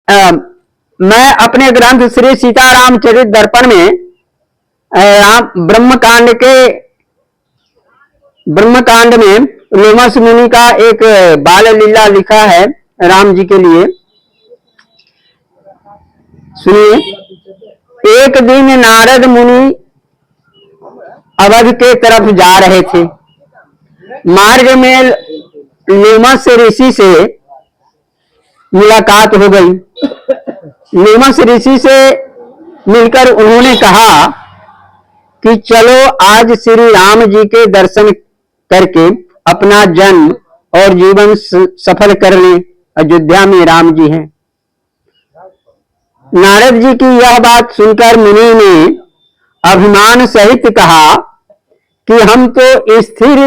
मैं अपने ग्रंथ श्री सीताराम चरित दर्पण में ब्रह्मकांड में लोमस मुनि का एक बाल लीला लिखा है राम जी के लिए। सुनिए। एक दिन नारद मुनि अवध के तरफ जा रहे थे। मार्ग में लोमस ऋषि से मुलाकात हो गई। लोमस ऋषि से मिलकर उन्होंने कहा कि चलो आज श्री राम जी के दर्शन करके अपना जन्म और जीवन सफल कर लें। अयोध्या में राम जी हैं। नारद जी की यह बात सुनकर मुनि ने अभिमान सहित कहा कि हम तो स्थिर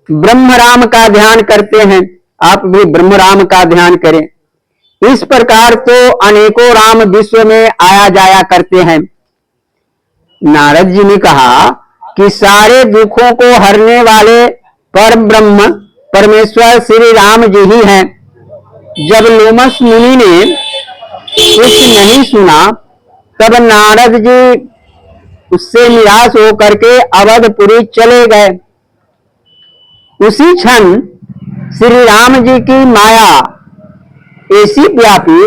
ब्रह्म राम का ध्यान करते हैं, आप भी ब्रह्म राम का ध्यान करें। इस प्रकार तो अनेकों राम विश्व में आया जाया करते हैं। नारद जी ने कहा कि सारे दुखों को हरने वाले पर ब्रह्म परमेश्वर श्री राम जी ही हैं। जब लोमस मुनि ने कुछ नहीं सुना तब नारद जी उससे निराश होकर के अवधपुरी चले गए। उसी क्षण श्री राम जी की माया ऐसी व्यापी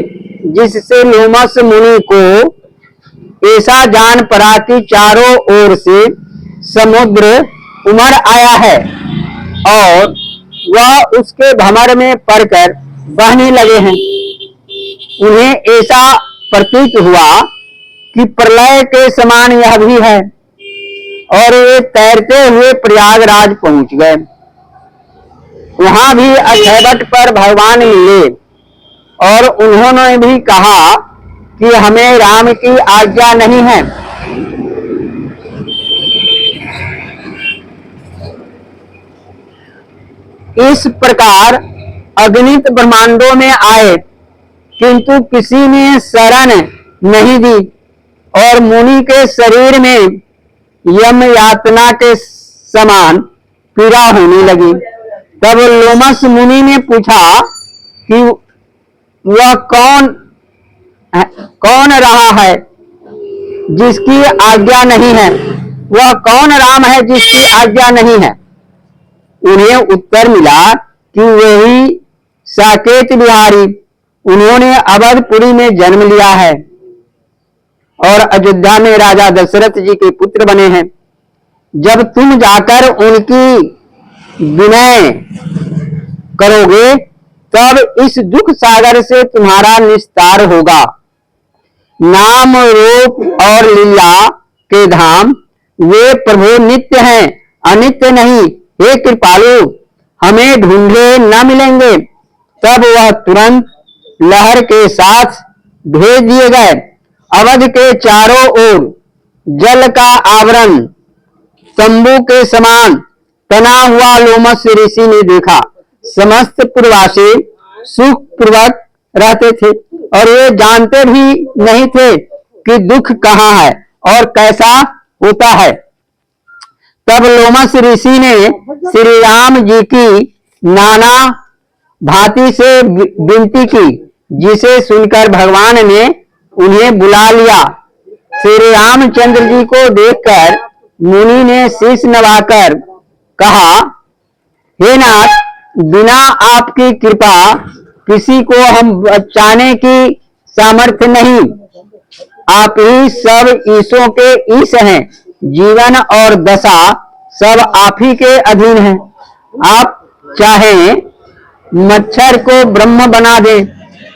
जिससे लोमस मुनि को ऐसा जान पड़ा कि चारों ओर से समुद्र उमड़ आया है और वह उसके भंवर में पड़कर बहने लगे हैं। उन्हें ऐसा प्रतीत हुआ कि प्रलय के समान यह भी है और वे तैरते हुए प्रयागराज पहुंच गए। वहां भी अक्षयवट पर भगवान मिले और उन्होंने भी कहा कि हमें राम की आज्ञा नहीं है। इस प्रकार अगणित ब्रह्मांडों में आए किंतु किसी ने शरण नहीं दी और मुनि के शरीर में यम यातना के समान पीड़ा होने लगी। तब लोमस मुनि ने पूछा कि वह कौन रहा है जिसकी आज्ञा नहीं है, वह कौन राम है जिसकी आज्ञा नहीं है। उन्हें उत्तर मिला कि वही साकेत बिहारी, उन्होंने अवधपुरी में जन्म लिया है और अयोध्या में राजा दशरथ जी के पुत्र बने हैं। जब तुम जाकर उनकी विनय करोगे तब इस दुख सागर से तुम्हारा निस्तार होगा। नाम रूप और लीला के धाम वे प्रभु नित्य हैं, अनित्य नहीं। हे कृपालु, हमें ढूंढे न मिलेंगे। तब वह तुरंत लहर के साथ भेज दिए गए। अवध के चारों ओर जल का आवरण तंबू के समान तना हुआ लोमस ऋषि ने देखा। समस्त पुरवासी सुखपूर्वक रहते थे और वे जानते भी नहीं थे कि दुख कहाँ है और कैसा होता है। तब लोमस ऋषि ने श्री राम जी की नाना भांति से विनती की, जिसे सुनकर भगवान ने उन्हें बुला लिया। श्री रामचंद्र जी को देखकर मुनि ने शीश नवाकर कहा, हे नाथ, बिना आपकी कृपा किसी को हम बचाने की सामर्थ्य नहीं। आप ही सब ईशों के ईश हैं। जीवन और दशा सब आप ही के अधीन है। आप चाहें मच्छर को ब्रह्म बना दें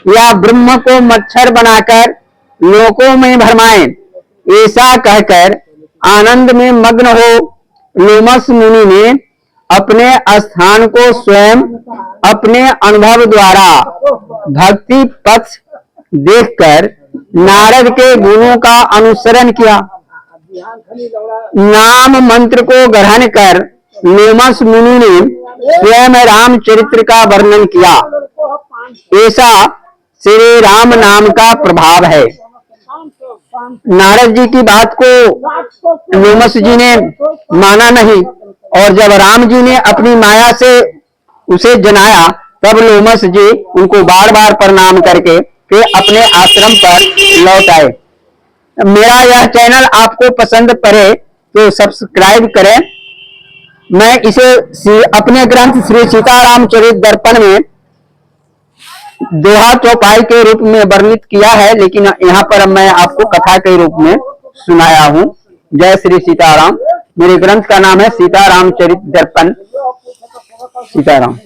या ब्रह्म को मच्छर बनाकर लोकों में भरमाएं। ऐसा कहकर आनंद में मग्न हो लोमस मुनि ने अपने स्थान को स्वयं अपने अनुभव द्वारा भक्ति पथ देखकर नारद के गुणों का अनुसरण किया। नाम मंत्र को ग्रहण कर लोमस मुनि ने स्वयं रामचरित्र का वर्णन किया। ऐसा श्री राम नाम का प्रभाव है। नारद जी की बात को लोमस जी ने माना नहीं और जब राम जी ने अपनी माया से उसे जनाया तब लोमस जी उनको बार बार प्रणाम करके के अपने आश्रम पर लौट आए। मेरा यह चैनल आपको पसंद पड़े तो सब्सक्राइब करें। मैं इसे अपने ग्रंथ श्री सीतारामचरित दर्पण में दोहा चौपाई के रूप में वर्णित किया है, लेकिन यहाँ पर मैं आपको कथा के रूप में सुनाया हूँ। जय श्री सीताराम। मेरे ग्रंथ का नाम है सीतारामचरित दर्पण। सीताराम।